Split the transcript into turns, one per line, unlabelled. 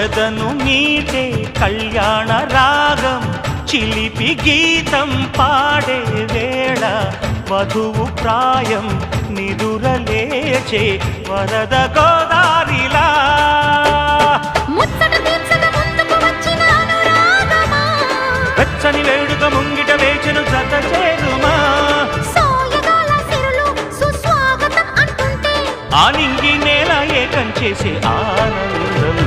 ఎదను మీటే కళ్యాణ రాగం చిలిపి గీతం పాడే వేళ వధువు ప్రాయం నిదురలేచే వరద గోదారిలా వెచ్చని వేడుక ముంగిట వేచెను జత చేరుమా ఆనింగి నేల ఏకం చేసే ఆనందం